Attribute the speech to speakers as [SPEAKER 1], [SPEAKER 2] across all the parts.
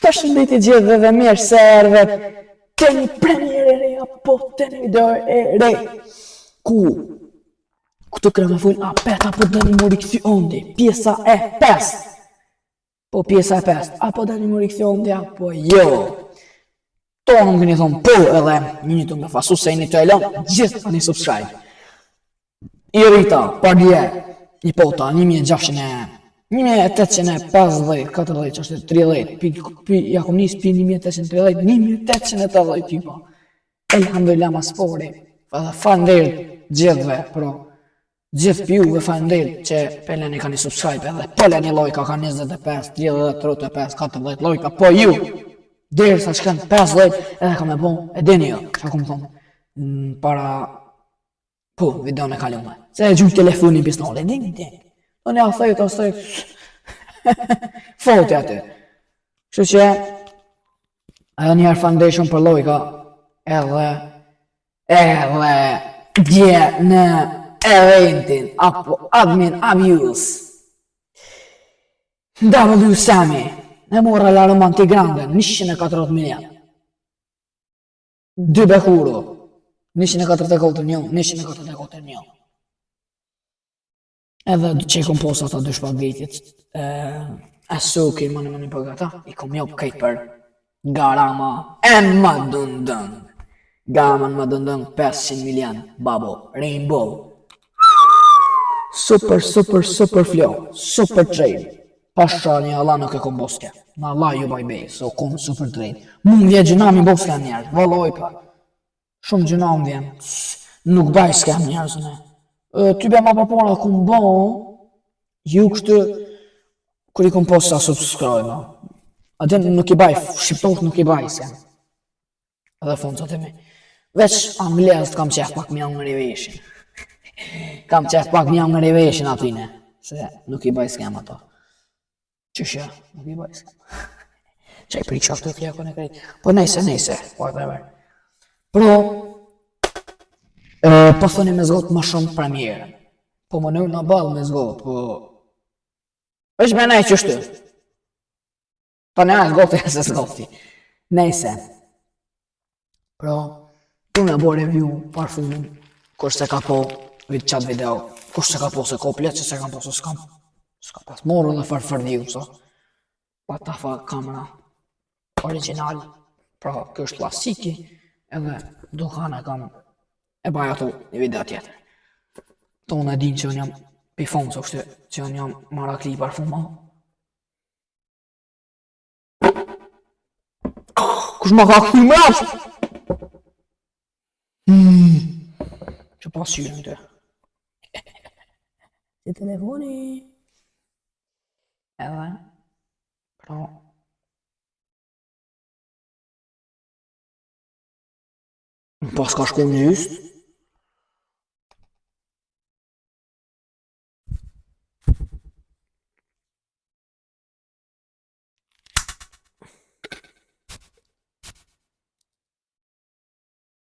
[SPEAKER 1] Përshëndetje gjithëve dhe mirë se erdhët të një premiere e re apo të një video e re. Këtu kërë me full apet apo dhe një mori këthi ondi, pjesa e 5. Po pjesa e 5, apo dhe një mori këthi ondi apo jo. To në më këni thonë po edhe një të me fasu se një të e lënë, gjithë të një subscribe. I rita, par dje, një pota, 1850, 40, që është 30, ja kom njës pi 1830, 1880 typa. Elhamdulillah ma spori, edhe falenderit gjithve, pro, gjithë piuve falenderit që pelen i ka një subscribe, edhe pelen i lojka ka 25, 30, 35, 40 lojka, po ju, dirë sa shkën 50, edhe ka me bon, e dini jo, që kom thonë, para, po, video me kalume, se e gjumë telefonin pistole, ding, do një a thëjt, foti aty. Kështu që edhe njerë foundation për lojka edhe dje në eventin apo admin abuse W Sami e mora la Roman Tigranden 140 milion 2 Bekuro 144 milion edhe që i kom posa ata 2 shpagetit Asuki më në për gata i kom jop kajt për Garama e Madundën Garama në Madundën 500 milion babo Rainbow super flow super trade pasha një Allah nuk e kom boske në Allah ju bajbej so kom super trade mund vje gjinami boske njerë valoj pa shumë gjinam vjen nuk baj s'kem njerëzëne ty be ma përpora kum bon ju kështë kër i kom posta subscribe atë nuk i baj shqiptoft nuk i baj s'kem edhe foncat e mi veç anglezët kam qef pak mjau në riveshin kam qef pak mjau në riveshin atine se nuk i baj s'kem ato qëshja nuk i baj s'kem që i priqa të fljakon e krejt po nejse whatever pro po thoni me zgot ma shumë premierën po më nërë në balë me zgot po është me nej qështu ta ne a zgoti e se zgoti nejse pro tu me bo review parfumin kush se ka po vid qat video kush se ka po se ko plet që se kam po se s'ka pas moru dhe farfardiu so pa ta fa kamera original pra kjo është klasiki edhe dukane kam e baj ato një video tjetër. To unë e din që unë jam pifon, so kështë që unë jam marakli parfuma. Kush ma ka këtu mrash? Që pas syrën të. Që telefoni. Edhe, pra. Pas ka shku në just.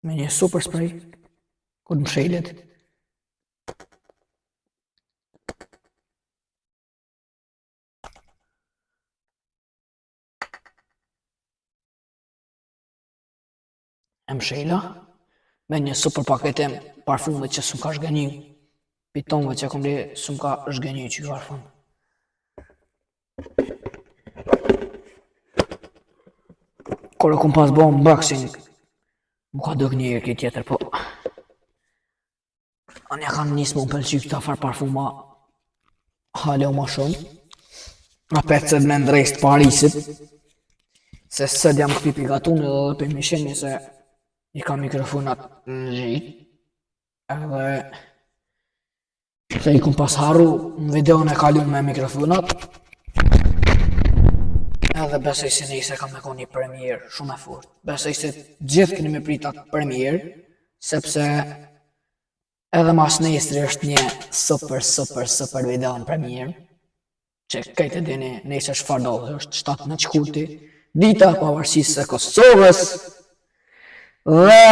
[SPEAKER 1] Me një super spray, kur më shejlet. E më shejla, me një super paketem parfumve që s'm ka shgënju, pitonve që kom li s'm ka shgënju që i parfum. Kur e kom pas bo unboxing, mu ka duk njërë këtë tjetër, po anja kam njësë më pëlqy këta far parfuma hale o ma shumë apet se me ndrejst Parisit se sëd jam këpi pigatun edhe për misheni se i ka mikrofonat në gjit edhe se i kum pas haru në videon e kalun me mikrofonat edhe besoj se nejse kam me kon një premier shumë e fort. Besoj se gjithë këni me pritat premier, sepse edhe mas nesri është një super video në premier, që kajtë e dini nejse është fardodhë, është 17 shkurti, dita pavarësisë së Kosovës, dhe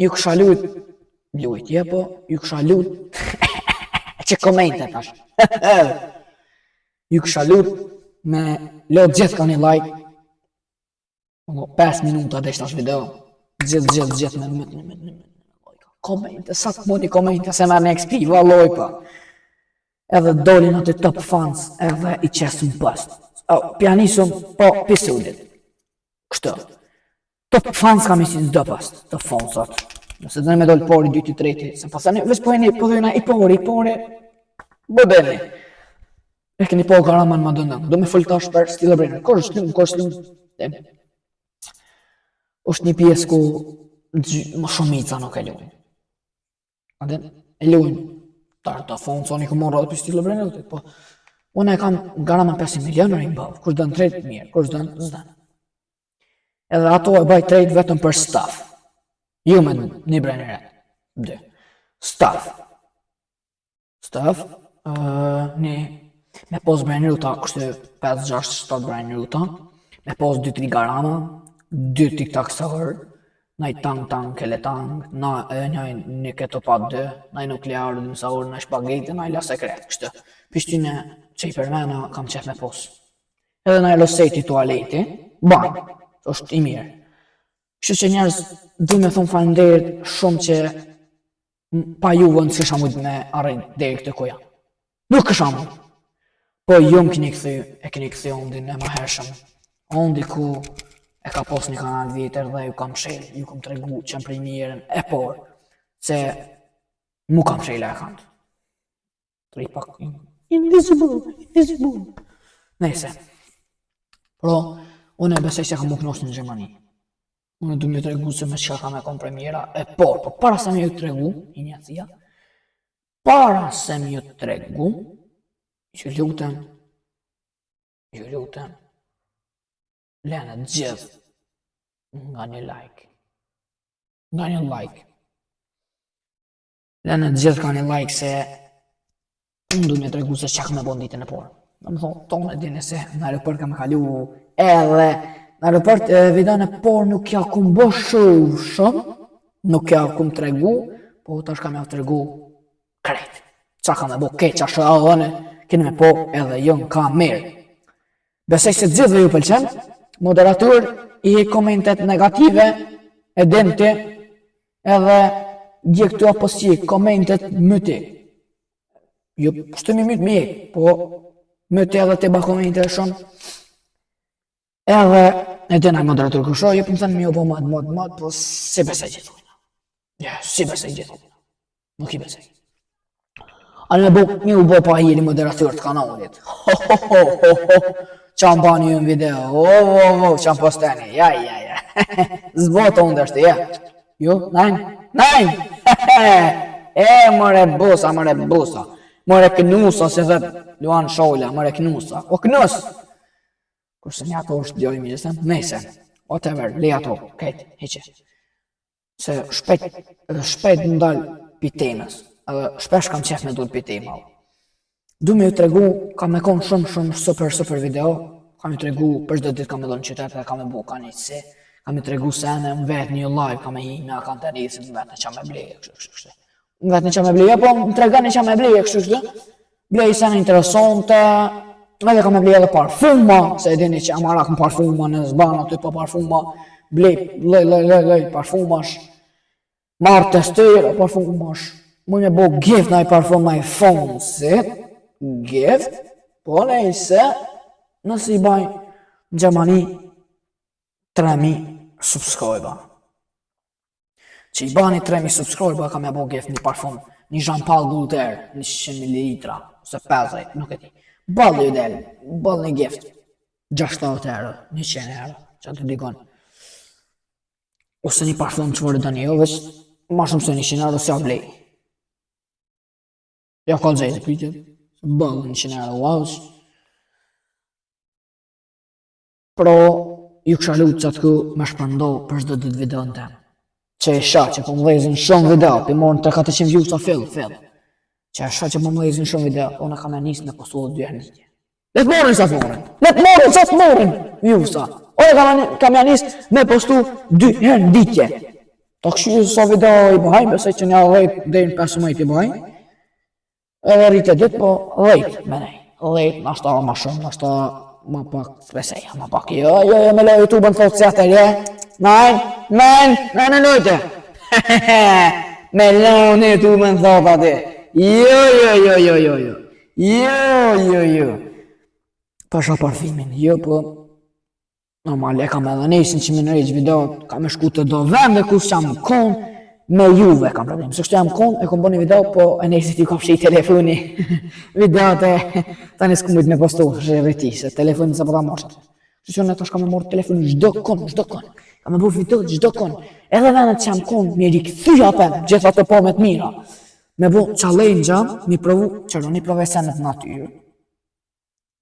[SPEAKER 1] ju kësha lujt, jepo, ju kësha lujt, që komente tash, ju kësha lujt, me lot gjithë ka një like 5 minuta dhe shtash video. Gjithë me komente, sa të mundi komente se merë në XP, valoj pa. Edhe dolin atë top fans, edhe i qesën post. Pianisëm, po pisudit. Kështë. Top fans kam isin s'do post, top fansat. Nëse dhe me dollë pori, 2, 3, se pasani, veç po e një, po dhejna i pori, bëbeni. E këni po Garaman ma dëndëm, do me fulltash për Stile Brenner, kur është lëmë, është një pjesë ku më shumica nuk e luin. Adin, e luin, ta fonë, sa një këmon radhë për Stile Brenner, po, unë e kam Garaman 5 milioner i mbavë, kur dënë trejt mirë, kur dënë zdënë. Edhe ato e baj trejt vetëm për staff. Ju me një Brenneret, 2. Staff, me pos Brenneruta, kështë 5, 6, 7 Brenneruta, me pos 2-3 Garama, 2 tiktaksor, naj tang, kele tang, një keto pa 2, naj nuklear, dhe mësaur, naj shpageti, naj la sekret, kështë. Pishtine që i përmena kam qef me pos. Edhe naj loseti tualeti, ban, është i mirë. Kështë që njerës du me thonë falenderit shumë që pa juve në s'kësha mujt me arrejt deri këtë koja. Nuk kësha mujt. Po ju më keni këthy ondin e ma hershëm. Ondi ku e ka pos një kanal vjetër dhe ju kam shel, ju kam tregu që më prej mirën e por, se mu kam shel e kantë. Tri pak, invisible. Nese. Pro, unë e besej se kam u knosë në Gjermani. Unë du me tregu se me qka ka me kom premiera, po para se me ju tregu, para se me ju tregu, ju lutem, lene gjithë nga një like. Lene gjithë ka një like se unë du me tregu se qka ka me bon ditën e porë. Në më thonë, tonë e dine se në aeroport ka me kalu edhe në aeroport videon e por nuk ja kum bo shumë, nuk ja kum tregu, po tash ka me tregu krejt. Qa ka me bo keqa shëllëne, kene me po edhe jën ka mirë. Besej se gjithve ju pëlqen, moderator i komentet negative, e dente, edhe gjë këtu apo si komentet mëti. Jo, kështu mi mytë mjek, po mëti edhe te ba komentet shumë. Edhe, e dena moderator kësho, jo pëmë thënë mi o po mod, po si besej gjithë. Ja, si besej gjithë. Nuk i besej. Ale mi u bo pa hiri moderator të kanalit. Qa më bani ju në video, qa më posteni, ja. Zbotë unë dështë, ja. Jo, najn. Mëre busa. Mëre knusa, se dhe Luan Shola, mëre knusa. O knus! Kurse një ato është djori mirësën, nese, whatever, le ato, kejtë, heqe. Se shpejt më dalë pi temës, edhe shpesh kam qef me dull pi tema. Du me ju tregu, kam me konë shumë super video, kam ju tregu, për shdo dit kam me do në qytet dhe kam me bu ka një si, kam ju tregu se në më vetë një live, kam me hi me akanterisit, më vetë në qa me bleje, kështë. Më vetë në qa me bleje, po më trega në qa me bleje, kështë. Bleje se në interesante, edhe kam e blej edhe parfuma, se e dini që amarak në parfuma, në zbana të pa parfuma, blej parfumash, marrë testire parfumash, mu me bo gift në i parfum në i fonsit, gift, po nejse, nësi i baj në Gjermani 3.000 subscriber. Që i bani 3.000 subscriber kam e bo gift një parfum, një Jean-Paul Gaultier, 100 ml, ose 50, nuk e ti. Balë ju delë, balë një gift, 60 euro, 100 euro, që të dikon. Ose një parfum që vërë të një, veç ma shumë se 100 euro se ja blej. Ja ka zezë, pyjtje, balë 100 euro, wow. Pro, ju kësha lutë që të ku me shpërndohë për shdo ditë video në temë. Që e sha që po më lezin shumë video, për morën 300-400 views a fill. Që e sha që po më lezin shumë video, unë kam e njësë në Kosovë 2 herë njëtje. Letë morën sa të morën, viewsa. Unë kam e njësë me postu 2 herë njëtje. Ta këshu sa video i bëhaj, besoj që një 10 dhe në 15 i bëhaj. Edhe rritë e ditë, po 10 me nej. 10, nashta ma shumë, nashta ma pak, s'peseja, ma pak, jo, me lo YouTube-ën thotë se atër, Nein, lojte. Me lo në YouTube-ën thotë atë. Jo. Pasha parfimin, jo, po, normal, e kam edhe nesin që më nërejq video, kam e shku të do vende ku s'jam konë, me juve kam problem, se kështu jam konë, e kom bo një video, po e nesin t'ju kam shqej telefoni, video të, ta një s'ku mujt me postu, shërëti, se telefoni se po ta morshat. Që që në tash kam e morë telefoni gjdo konë, kam e bo video gjdo konë, edhe venet që jam konë, mi rikëthyja për, gjitha të po me të mira, me bo challenge-a, mi provu, qërdo, një provej senet natyrë,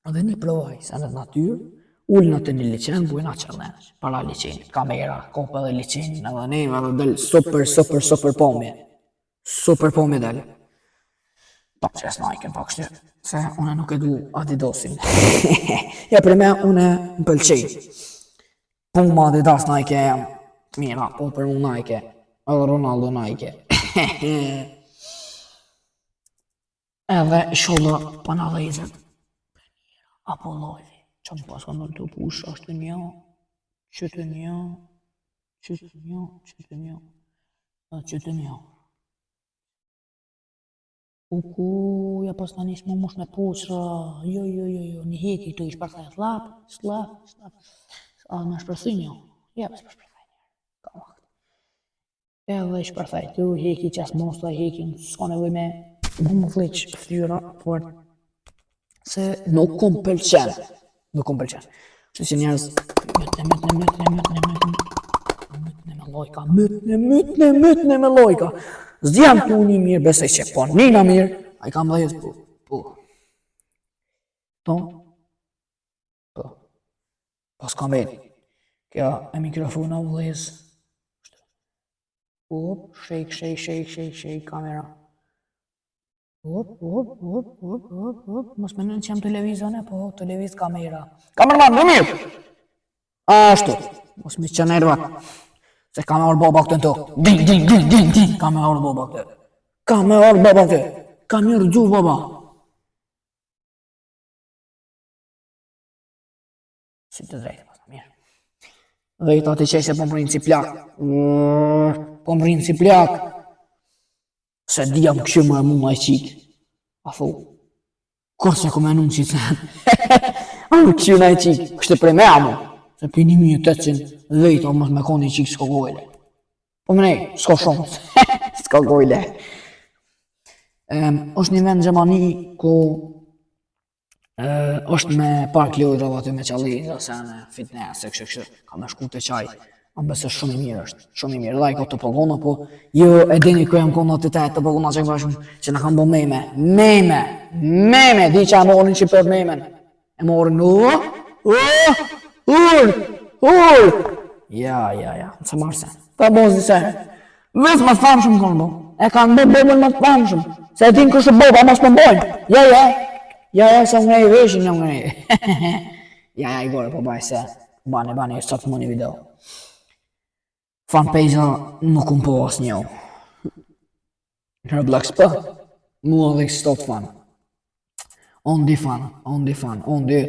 [SPEAKER 1] edhe një provej senet natyrë, ullë në të një liqen, bujna challenge, para liqenit, kamera, kopë edhe liqenin, edhe nejme edhe del super pomje. Super pomje del. Ta që jesë Nike-en pa kështu, se une nuk e du Adidasin. Ja, për me, une më pëlqej. Puma Adidas Nike e jam, mira, po për mu Nike, edhe Ronaldo Nike. Edhe sholla pana lejzet, apo lojvi. Qa më pas ka ndonë të push, është një, qëtë një. Ku, ja pas të njësë më mush me pushra, jo, një heki të ishë përthaj, slap, a me shpërthy një, ja pas shpërthaj një, ka makt. Edhe ishë përthaj, të heki qas mos të hekin, s'ka nevoj me më fleq ftyra, por se nuk kom pëlqen. Kështu që njerëz mytne me lojka. Zdjam të unë i mirë, besoj që po nina mirë, a i kam dhejës po. Po s'kam veti. Kjo e mikrofona u dhejës. Shake kamera. Mos menën që jam televizion po televiz kamera. Kamerman, në mirë! Ashtu, mos mi që nervat. Se ka me orë boba këtë në to. Ding, ka me orë boba këtë. Ka me orë gjuh boba. Si të drejtë, pas mirë. Dhe i ta të qeshe po më rinë si plak. Se dhja më këshu më e mu ma i qikë. A thu, kërse ku me nuk qitë a më këshu na i qikë, kështë prej me amu. Se për 1800 dhejta më me koni i qikë s'ko gojle. Po më nej, s'ko shumë, s'ko gojle. është një vend Gjermani ku është me park lojrave aty me qalliz, ose me fitness, e kështë, ka me shku të qaj. Am besoj shumë i mirë është, shumë i mirë. Like ato pogona, po jo e dini ku jam konë aty të pogona që vashëm që na kanë bë meme, di që morin që për memen. E morin Ja, se marse. Pa bozi se. Ves më famë shumë konë bo. E kanë bë bomën më famë shumë. Se e din kështë boba, mos më bojnë. Ja, se unë e i veshin, jam unë e. Ja, i gore, po baj se. Bane, sot më një video. Fanpage-a nuk unë po asë një. Roblox po, mua dhe kësë të fan. Ondi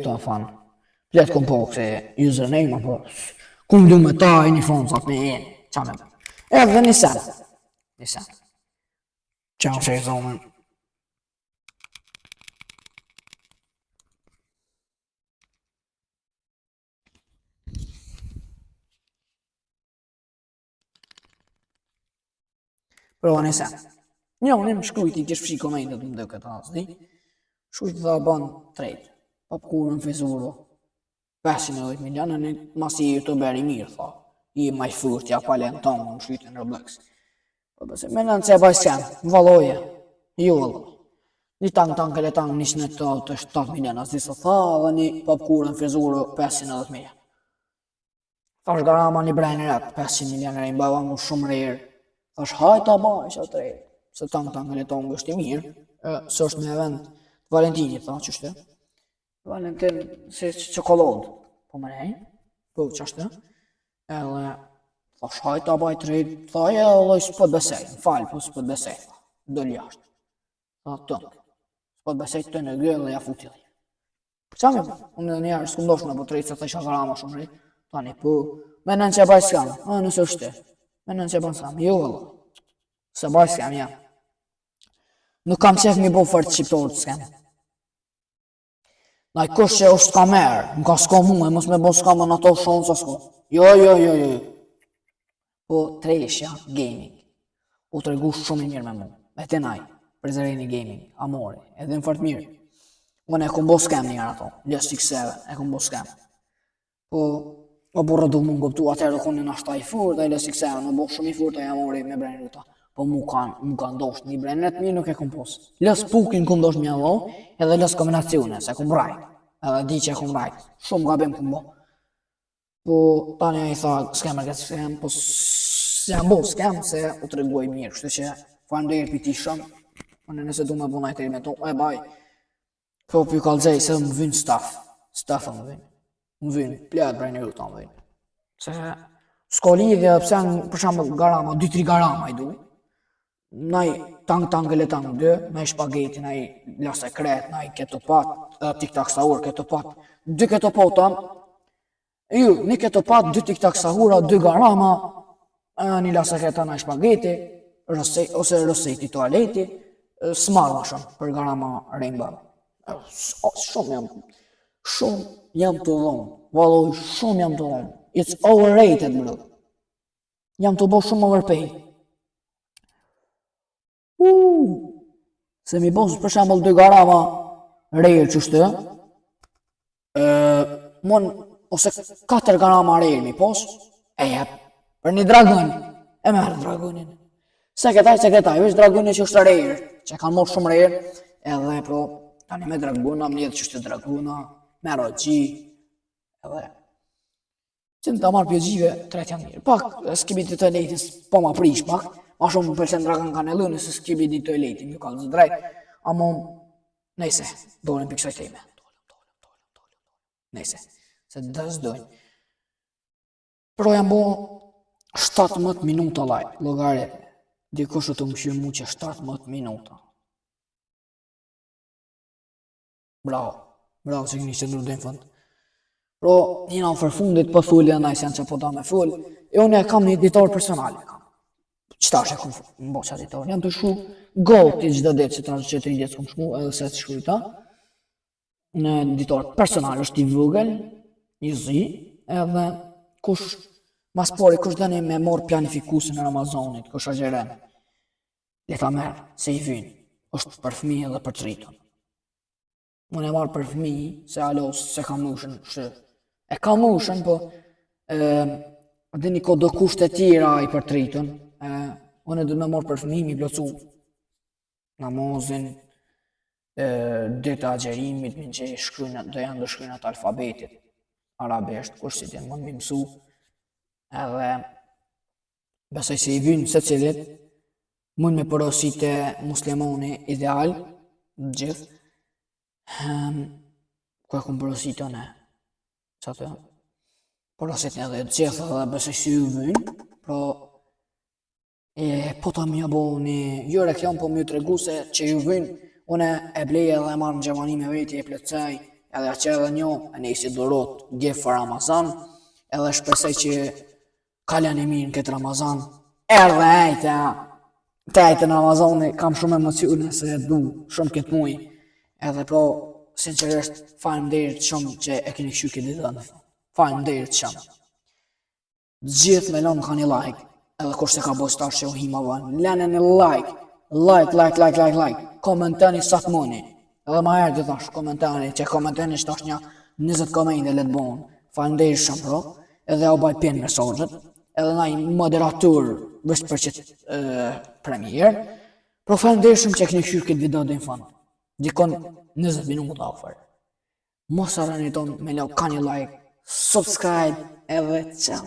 [SPEAKER 1] ta fan. Pletë këmë po këse username, po. Këmë du me ta e një fan, sa të me jenë. Qa me më. Edhe një sen. Ciao, që i zonën. Prova një sen. Unë më shkrujti, kështë fshi komentet më dhe këtë asë, di? Shkrujti dhe ban trade. Popkurën fizuro. 510 milionë, në masi youtuber i mirë, tha. I maj furt, ja palen tonë, në shkrujti në Roblox. Me në nëse e baj sen, valoje. Jo, valo. Një tang kële tang, një shnet të 7 milionë, asë disë tha, dhe një popkurën fizuro 510 milionë. Thash garama një brejnë rap, 500 milionë, i bava mu shumë rejrë. Thash hajta baj që atë rejtë, se tang e letong është i mirë, së është me event Valentinit, tha qështë, Valentin si qokolodë, po më nejë, po qështë, edhe thash hajta baj të rejtë, tha e dhe s'pët besej, në falë, po s'pët besej, tha, dëllë jashtë, tha tëngë, s'pët besej të në gëllë dhe ja futi dhe. Qa me po? Unë njerë s'ku ndosh me po trejtë se të isha karama shumë rejtë. Tani po, me nën që e baj skam. Nëse është ti. Me nën që e baj skam. Jo, valla. Se baj skam, ja. Nuk kam qef mi bo fort shqiptorët skam. Naj kush që është kamerë, m'ka s'ka mu e mos me bo s'ka më në ato shonë sa s'ka. Jo. Po treshja gaming. U të regu shumë i mirë me mu. E të naj, prezereni gaming, amore, edhe në fort mirë. Unë e kom bo scam njërë ato, Lust 7, e kom bo scam. Po, o borë du më ngoptu, atërë do konin ashta i furt, e Lust 7, o bo shumë i furt, e amore me brejnë ruta. Po mu kanë dosht një brejnë mirë nuk e kom pos. Lust pukin kom dosht një allo, edhe Lust kombinacione, se kom brajt. Edhe di që e kom brajt, shumë gabim kom bo. Po, tani i tha, scam, po se jam bo scam, se u të reguaj mirë, kështë që fanë dhe për ti shumë, unë nëse du me bu najtëri me to, e baj, po për kalzej se më vynë staff më vynë, plët brejnë e ruta më vynë, se s'ka lidhja pëse janë për shumë garama, 2-3 garama i du, naj tang le tang 2, naj shpageti, naj lase kret, naj ketopat, tik-tak sahur ketopat, 2 ketopata, një ketopat, 2 tik-tak sahura, 2 garama, një lase kreta naj shpageti, ose roseti toaleti, s'marrë ma shumë për garama rejnba. Shumë jam të dhonë, valoj shumë jam të dhonë. It's overrated, bro. Jam të bo shumë overpaid. Se mi bos për shembull 2 garama rejrë qështë, ose 4 garama rejrë mi pos, e jep, për një dragon, e merë dragonin. Se këtaj, veç dragonin që është rejrë, që kanë morë shumë rejrë, edhe pro, tani me dragona, më jetë që është dragona, me rogji, edhe, që në të marrë pjëgjive, tret janë mirë. Pak, s'kibi të toaletin, po ma prish pak, ma shumë më përsen dragon kanë e lënë, se s'kibi të toaletin, ju kanë zë drejt, amo, nejse, dolen për kësaj teme, nejse, se dës dojnë. Pro jam bo 17 minuta live, logarit, dikush të më shirë mu që 17 minuta. Bravo që këni që nërë dojnë fund. Pro, njëna në fundit për fulli dhe najse janë që po da me full, e unë e kam një editor personal, qëta është e kom më bo që editor, janë të shu goti gjithë dhe që të që 30 s'kom shku, edhe se të shkryta, në editor personal është i vëgël, i zi, edhe kush mas pori, kush dhe një me morë planifikusën në Amazonit, kush a gjeren, leta merë, se i vynë, është për fëmi edhe për të rritën. Unë e marë për fëmi, se alos se ka mushën, e ka mushën, po, dhe një kodo kusht e tjera i për të rritën, unë e dhe me marë për fëmi, mi blocu namazin, dita agjerimit, mi që do janë do shkrynat alfabetit, arabesht, kush si t'jenë mund mi mësu, edhe besoj se i vynë se cilit, mund me porosit e muslimoni ideal, gjithë, ku e kom porosit të ne, që të, porosit një dhe gjithë dhe besoj si ju vynë, pro, po ta mi abo një jo reklam, po mi ju të regu se që ju vynë, une e bleje dhe e marrë në gjemani me veti e plëtsej, edhe që edhe njo, e ne i si dorot, gift for Ramazan, edhe shpresej që kaljan e mirë në këtë Ramazan, erdhe ejta, të ejtë në Ramazani, kam shumë emocione se du shumë këtë muj, edhe pro, sinqerisht, faleminderit shumë që e keni këshu këtë ditë, faleminderit shumë. Gjithë me lonë ka një like, edhe kur se ka bojë stash që u hima vanë, lene një like, komentani sa të moni, edhe ma herë të thash, komentani, që komentani që tash një 20 komente le të bonë, faleminderit shumë pro, edhe u baj pjenë mesajët, edhe na i moderator vështë për qëtë premier, pro faleminderit shumë që e keni këshu këtë video dhe në fund, dikon 20 minuta ofër. Mos harroni ton me lau ka një like, subscribe, edhe ciao.